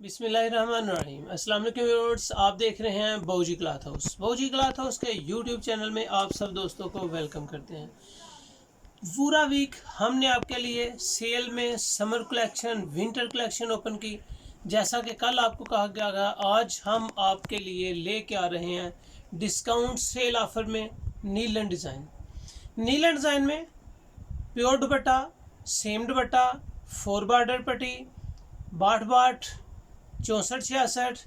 बिस्मिल्लाहिर्रहमानिर्रहीम। अस्सलाम वालेकुम व्यूअर्स, आप देख रहे हैं बहूजी क्लॉथ हाउस। बहूजी क्लॉथ हाउस के यूट्यूब चैनल में आप सब दोस्तों को वेलकम करते हैं। पूरा वीक हमने आपके लिए सेल में summer collection, winter collection open की। जैसा कि कल आपको कहा गया था, आज हम आपके लिए लेके आ रहे हैं डिस्काउंट सेल ऑफर में नीलन डिज़ाइन। नीलन डिज़ाइन में प्योर दुपट्टा, सेम दुपट्टा, 4 बॉर्डर पट्टी, बाट 64-66,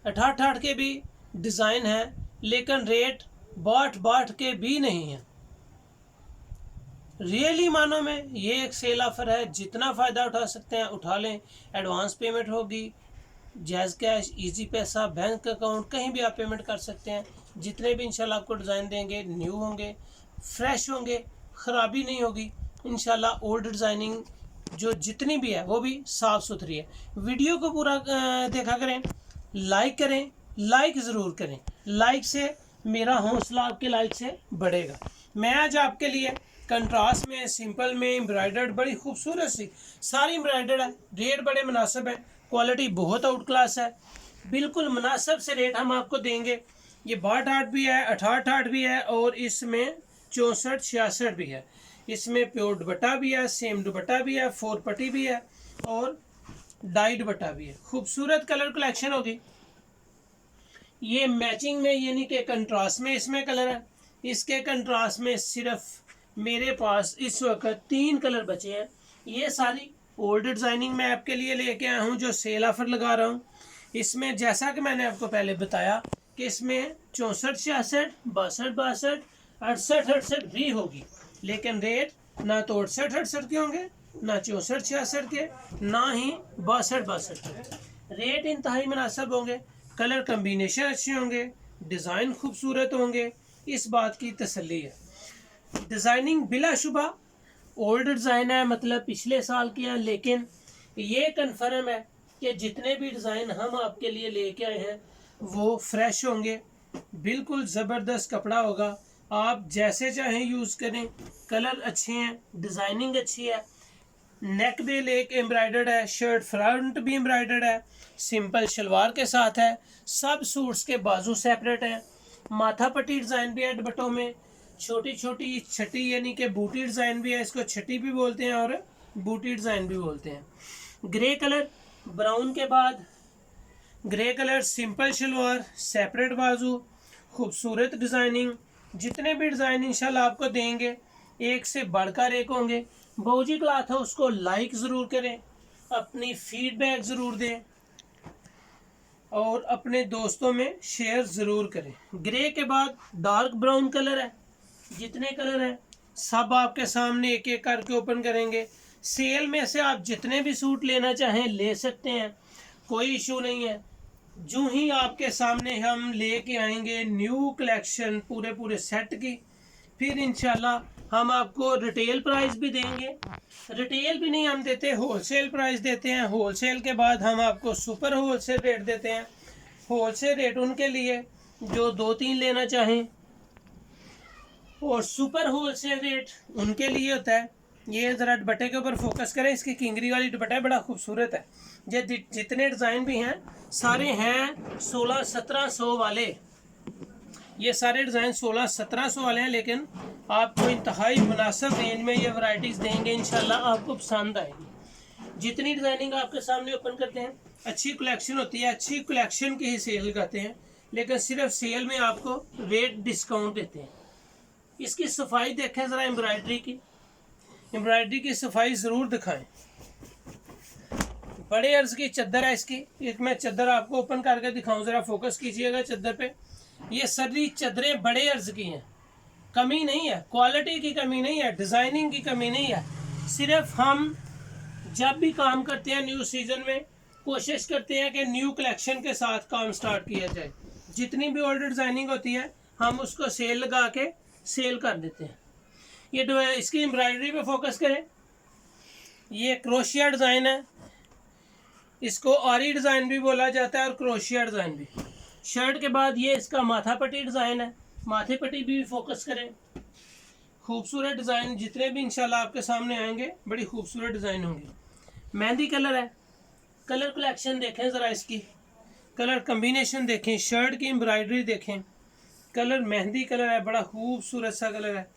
68 के भी डिज़ाइन है, लेकिन रेट बाट के भी नहीं है। रियली मानो में ये एक सेल ऑफर है, जितना फ़ायदा उठा सकते हैं उठा लें। एडवांस पेमेंट होगी, जैज़ कैश, इजी पैसा, बैंक अकाउंट, कहीं भी आप पेमेंट कर सकते हैं। जितने भी इंशाल्लाह आपको डिज़ाइन देंगे न्यू होंगे, फ्रेश होंगे, ख़राबी नहीं होगी इंशाल्लाह। ओल्ड डिज़ाइनिंग जो जितनी भी है वो भी साफ़ सुथरी है। वीडियो को पूरा देखा करें, लाइक करें, लाइक ज़रूर करें। लाइक से मेरा हौसला आपके लाइक से बढ़ेगा। मैं आज आपके लिए कंट्रास्ट में, सिंपल में, एम्ब्रॉयडर्ड, बड़ी खूबसूरत सी सारी एम्ब्रॉयडर्ड है। रेट बड़े मुनासिब है, क्वालिटी बहुत आउट क्लास है। बिल्कुल मुनासिब से रेट हम आपको देंगे। ये 62 भी है, 68 भी है और इसमें 64-66 भी है। इसमें प्योर दुपट्टा भी है, सेम दुपट्टा भी है, 4 पट्टी भी है और डाई दुपट्टा भी है। खूबसूरत कलर कलेक्शन होगी। ये मैचिंग में यानी कि कंट्रास्ट में इसमें कलर है। इसके कंट्रास्ट में सिर्फ मेरे पास इस वक्त 3 कलर बचे हैं। ये सारी ओल्ड डिज़ाइनिंग मैं आपके लिए लेके आया हूँ, जो सेल ऑफर लगा रहा हूँ। इसमें जैसा कि मैंने आपको पहले बताया कि इसमें 64-66, 62-62, 68-68 भी होगी, लेकिन रेट ना तो 68-68 के होंगे, ना 64-66 के, ना ही 62-62 के। रेट इंतहाई मुनासिब होंगे, कलर कम्बिनेशन अच्छे होंगे, डिज़ाइन खूबसूरत होंगे, इस बात की तसल्ली है। डिज़ाइनिंग बिलाशुबा ओल्ड डिज़ाइन है, मतलब पिछले साल की है, लेकिन ये कन्फर्म है कि जितने भी डिज़ाइन हम आपके लिए लेके आए हैं वो फ्रेश होंगे। बिल्कुल ज़बरदस्त कपड़ा होगा, आप जैसे चाहें यूज़ करें। कलर अच्छे हैं, डिज़ाइनिंग अच्छी है। नेक बेल एक एम्ब्रॉयडर्ड है, शर्ट फ्रंट भी एम्ब्रॉयडर्ड है, सिंपल शलवार के साथ है। सब सूट्स के बाजू सेपरेट हैं। माथा पट्टी डिज़ाइन भी है दुपट्टों में, छोटी छोटी छटी यानी कि बूटी डिज़ाइन भी है। इसको छटी भी बोलते हैं और बूटी डिज़ाइन भी बोलते हैं। ग्रे कलर, ब्राउन के बाद grey colour, simple salwar, separate बाजू, खूबसूरत डिज़ाइनिंग। जितने भी डिज़ाइन इंशाल्लाह आपको देंगे एक से बढ़कर एक होंगे। बहूजी क्लॉथ हाउस को लाइक ज़रूर करें, अपनी फीडबैक ज़रूर दें और अपने दोस्तों में शेयर ज़रूर करें। ग्रे के बाद डार्क ब्राउन कलर है। जितने कलर हैं सब आपके सामने एक एक करके ओपन करेंगे। सेल में से आप जितने भी सूट लेना चाहें ले सकते हैं, कोई इशू नहीं है। जो ही आपके सामने हम लेके आएंगे न्यू कलेक्शन पूरे सेट की, फिर इंशाल्लाह हम आपको रिटेल प्राइस भी देंगे। रिटेल भी नहीं हम देते, होलसेल प्राइस देते हैं। होलसेल के बाद हम आपको सुपर होलसेल रेट देते हैं। होलसेल रेट उनके लिए जो 2-3 लेना चाहें, और सुपर होलसेल रेट उनके लिए होता है। ये ज़रा दुपट्टे के ऊपर फोकस करें, इसकी किंगरी वाली दुपट्टा बड़ा खूबसूरत है। ये जितने डिज़ाइन भी हैं सारे हैं 1600-1700 वाले। ये सारे डिज़ाइन 1600-1700 वाले हैं, लेकिन आपको इंतहाई मुनासिब रेंज में ये वैरायटीज़ देंगे, इंशाल्लाह आपको पसंद आएगी। जितनी डिज़ाइनिंग आपके सामने ओपन करते हैं, अच्छी कलेक्शन होती है, अच्छी कलेक्शन की ही सेल लगाते हैं, लेकिन सिर्फ सेल में आपको रेट डिस्काउंट देते हैं। इसकी सफाई देखें ज़रा, एम्ब्रॉयडरी की सफाई ज़रूर दिखाएं। बड़े अर्ज की चद्दर है इसकी। एक मैं चद्दर आपको ओपन करके दिखाऊं, ज़रा फोकस कीजिएगा चद्दर पे। ये सारी चद्दरें बड़े अर्ज की हैं, कमी नहीं है, क्वालिटी की कमी नहीं है, डिज़ाइनिंग की कमी नहीं है। सिर्फ हम जब भी काम करते हैं न्यू सीज़न में कोशिश करते हैं कि न्यू कलेक्शन के साथ काम स्टार्ट किया जाए। जितनी भी ओल्ड डिज़ाइनिंग होती है हम उसको सेल लगा के सेल कर देते हैं। ये इसकी एम्ब्रॉयडरी पे फोकस करें। ये क्रोशिया डिज़ाइन है, इसको आरी डिज़ाइन भी बोला जाता है और क्रोशिया डिज़ाइन भी। शर्ट के बाद ये इसका माथा पट्टी डिज़ाइन है, माथे पट्टी भी फोकस करें। खूबसूरत डिज़ाइन जितने भी इंशाल्लाह आपके सामने आएंगे बड़ी खूबसूरत डिज़ाइन होंगे। मेहंदी कलर है, कलर कलेक्शन देखें ज़रा, इसकी कलर कम्बिनेशन देखें, शर्ट की एम्ब्रॉयडरी देखें, कलर मेहंदी कलर है, बड़ा खूबसूरत सा कलर है।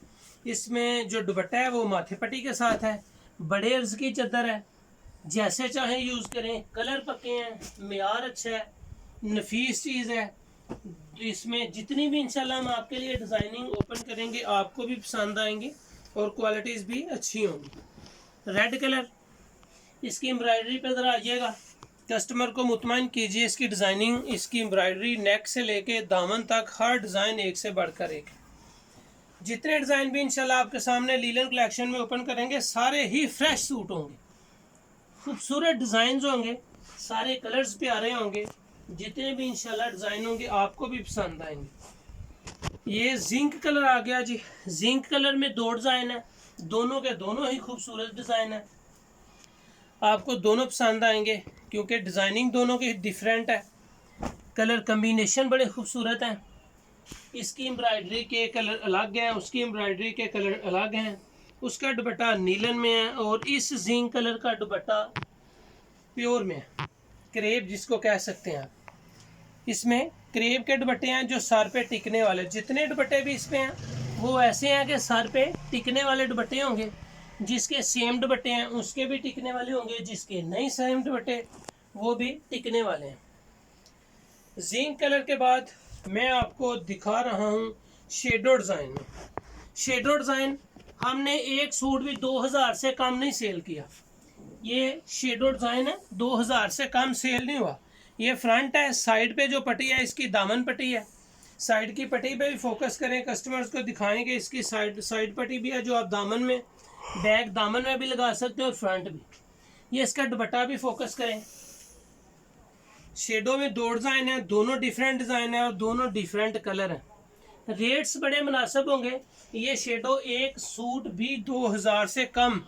इसमें जो दुपट्टा है वो माथे पट्टी के साथ है, बड़े अर्ज की चादर है, जैसे चाहें यूज़ करें, कलर पक्के हैं, मेयार अच्छा है, नफीस चीज़ है। इसमें जितनी भी इंशाल्लाह हम आपके लिए डिज़ाइनिंग ओपन करेंगे आपको भी पसंद आएंगी और क्वालिटीज़ भी अच्छी होंगी। रेड कलर, इसकी एम्ब्रॉयडरी पे ज़रा आइएगा, कस्टमर को मुतमईन कीजिए। इसकी डिज़ाइनिंग, इसकी एम्ब्रॉयडरी नेक से लेके दामन तक हर डिज़ाइन एक से बढ़कर एक। जितने डिज़ाइन भी इंशाल्लाह आपके सामने लीलन कलेक्शन में ओपन करेंगे सारे ही फ्रेश सूट होंगे, खूबसूरत डिज़ाइन होंगे, सारे कलर्स प्यारे होंगे। जितने भी इंशाल्लाह डिज़ाइन होंगे आपको भी पसंद आएंगे। ये जिंक कलर आ गया जी। जिंक कलर में 2 डिज़ाइन है, दोनों के दोनों ही खूबसूरत डिज़ाइन है। आपको दोनों पसंद आएंगे क्योंकि डिज़ाइनिंग दोनों की डिफरेंट है, कलर कम्बिनेशन बड़े खूबसूरत हैं। इसकी एम्ब्रॉयडरी के कलर अलग हैं, उसकी एम्ब्रॉयडरी के कलर अलग हैं। उसका दुपट्टा नीलन में है और इस जिंक कलर का दुपट्टा प्योर में है, क्रेप जिसको कह सकते हैं। इसमें क्रेप के दुपट्टे हैं जो सर पे टिकने वाले। जितने दुपट्टे भी इसमें हैं वो ऐसे हैं कि सर पे टिकने वाले दुपट्टे होंगे। जिसके सेम दुपट्टे हैं उसके भी टिकने वाले होंगे, जिसके नहीं सेम दुपट्टे वो भी टिकने वाले हैं। जिंक कलर के बाद मैं आपको दिखा रहा हूँ शेडो डिज़ाइन में। शेडो डिज़ाइन हमने एक सूट भी 2000 से कम नहीं सेल किया। ये शेडो डिज़ाइन है, 2000 से कम सेल नहीं हुआ। ये फ्रंट है, साइड पे जो पट्टी है इसकी दामन पट्टी है। साइड की पट्टी पे भी फोकस करें, कस्टमर्स को दिखाएं कि इसकी साइड पट्टी भी है जो आप दामन में, बैक दामन में भी लगा सकते हो और फ्रंट भी। ये इसका दुपट्टा भी फोकस करें। शेडो में 2 डिज़ाइन है, दोनों डिफरेंट डिज़ाइन है और दोनों डिफरेंट कलर हैं। रेट्स बड़े मुनासिब होंगे। ये शेडो एक सूट भी 2000 से कम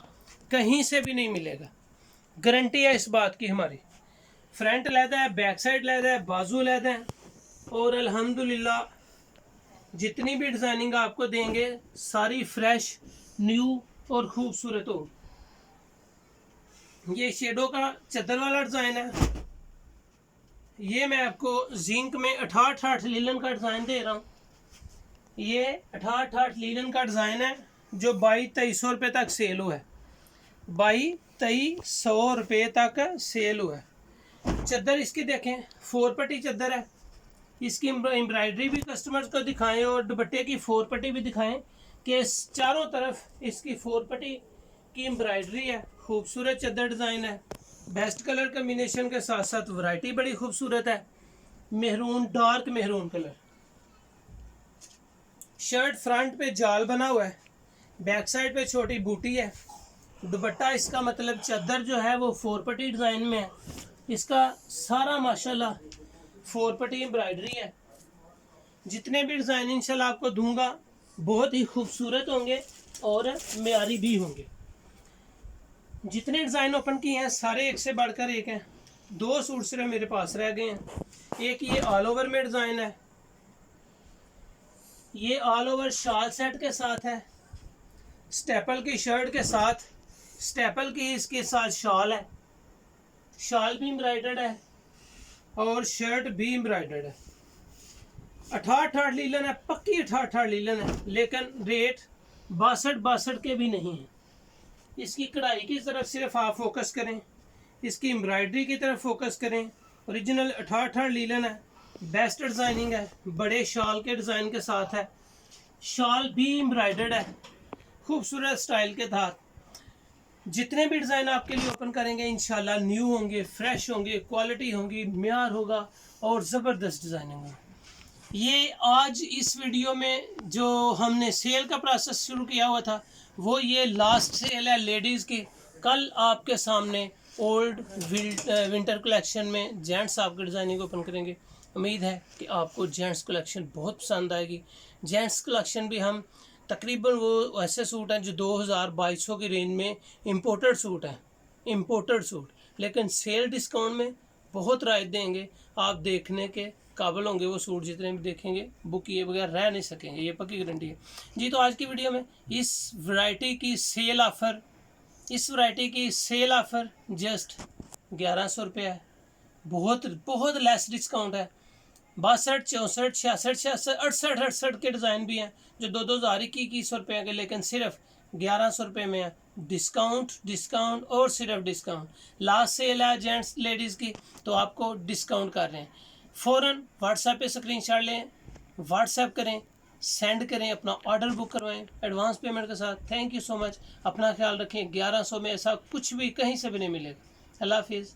कहीं से भी नहीं मिलेगा, गारंटी है इस बात की हमारी। फ्रंट लहदा है, बैक साइड लहदा है, बाजू लहदा है और अल्हम्दुलिल्लाह जितनी भी डिज़ाइनिंग आपको देंगे सारी फ्रेश, न्यू और ख़ूबसूरत हो। ये शेडो का चादर वाला डिज़ाइन है। ये मैं आपको जिंक में 68 लीलन का डिज़ाइन दे रहा हूँ। ये 68 लीलन का डिज़ाइन है जो 2200 रुपये तक सेल हुआ है। 2200 रुपये तक सेल हुआ है। चादर इसकी देखें, 4 पट्टी चादर है। इसकी एम्ब्रॉयडरी भी कस्टमर्स को दिखाएं और दुपट्टे की 4 पट्टी भी दिखाएं कि चारों तरफ इसकी 4 पट्टी की एम्ब्रॉयडरी है। खूबसूरत चादर डिज़ाइन है, बेस्ट कलर कम्बिनेशन के साथ साथ वैरायटी बड़ी खूबसूरत है। Maroon, dark maroon colour. Shirt front पे जाल बना हुआ है, बैक साइड पे छोटी बूटी है। दुपट्टा इसका मतलब चादर जो है वो 4 पट्टी डिज़ाइन में है। इसका सारा माशाल्लाह 4 पट्टी एम्ब्रॉयडरी है। जितने भी डिज़ाइन इंशाल्लाह आपको दूंगा बहुत ही खूबसूरत होंगे और मेयारी भी होंगे। जितने डिज़ाइन ओपन किए हैं सारे एक से बढ़कर एक हैं। 2 सूट सिर्फ मेरे पास रह गए हैं। एक ये ऑल ओवर में डिज़ाइन है, ये ऑल ओवर शाल सेट के साथ है, स्टेपल की शर्ट के साथ, स्टेपल की इसके साथ शाल है। शाल भी एम्ब्रॉयडर्ड है और शर्ट भी एम्ब्रॉयडर्ड है। 68 लीलन है, पक्की 68 लीलन है, लेकिन रेट 62 के भी नहीं है। इसकी कढ़ाई की तरफ सिर्फ आप फोकस करें, इसकी एम्ब्रॉयडरी की तरफ फोकस करें। ओरिजिनल 68 लीलन है, बेस्ट डिज़ाइनिंग है, बड़े शाल के डिज़ाइन के साथ है। शाल भी एम्ब्रॉयडर्ड है खूबसूरत स्टाइल के साथ। जितने भी डिज़ाइन आपके लिए ओपन करेंगे इंशाल्लाह न्यू होंगे, फ्रेश होंगे, क्वालिटी होंगी, मेयार होगा और ज़बरदस्त डिज़ाइनिंग होगा। ये आज इस वीडियो में जो हमने सेल का प्रोसेस शुरू किया हुआ था वो ये लास्ट सेल है लेडीज़ की। कल आपके सामने ओल्ड विंटर कलेक्शन में जेंट्स आपके डिज़ाइनिंग ओपन करेंगे। उम्मीद है कि आपको जेंट्स कलेक्शन बहुत पसंद आएगी। जेंट्स कलेक्शन भी हम तकरीबन वो ऐसे सूट हैं जो 2200 की रेंज में इम्पोर्टेड सूट हैं, इम्पोर्टेड सूट, लेकिन सेल डिस्काउंट में बहुत राहत देंगे। आप देखने के काबिल होंगे वो सूट, जितने भी देखेंगे बुक किए बगैर रह नहीं सकेंगे, ये पक्की गारंटी है जी। तो आज की वीडियो में इस वैरायटी की सेल ऑफ़र जस्ट 1100 रुपये है, बहुत बहुत लेस डिस्काउंट है। 62, 64, 66, 66, 68, 68 के डिज़ाइन भी हैं जो 2,000, 2100 रुपये के, लेकिन सिर्फ 1100 रुपये में है। डिस्काउंट डिस्काउंट और सिर्फ डिस्काउंट। लास्ट सेल है जेंट्स लेडीज़ की, तो आपको डिस्काउंट कर रहे हैं। फ़ौरन व्हाट्सएप पे स्क्रीनशॉट लें, व्हाट्सएप करें, सेंड करें, अपना ऑर्डर बुक करवाएं एडवांस पेमेंट के साथ। Thank you so much. अपना ख्याल रखें। 1100 में ऐसा कुछ भी कहीं से भी नहीं मिलेगा। अल्लाह हाफिज़।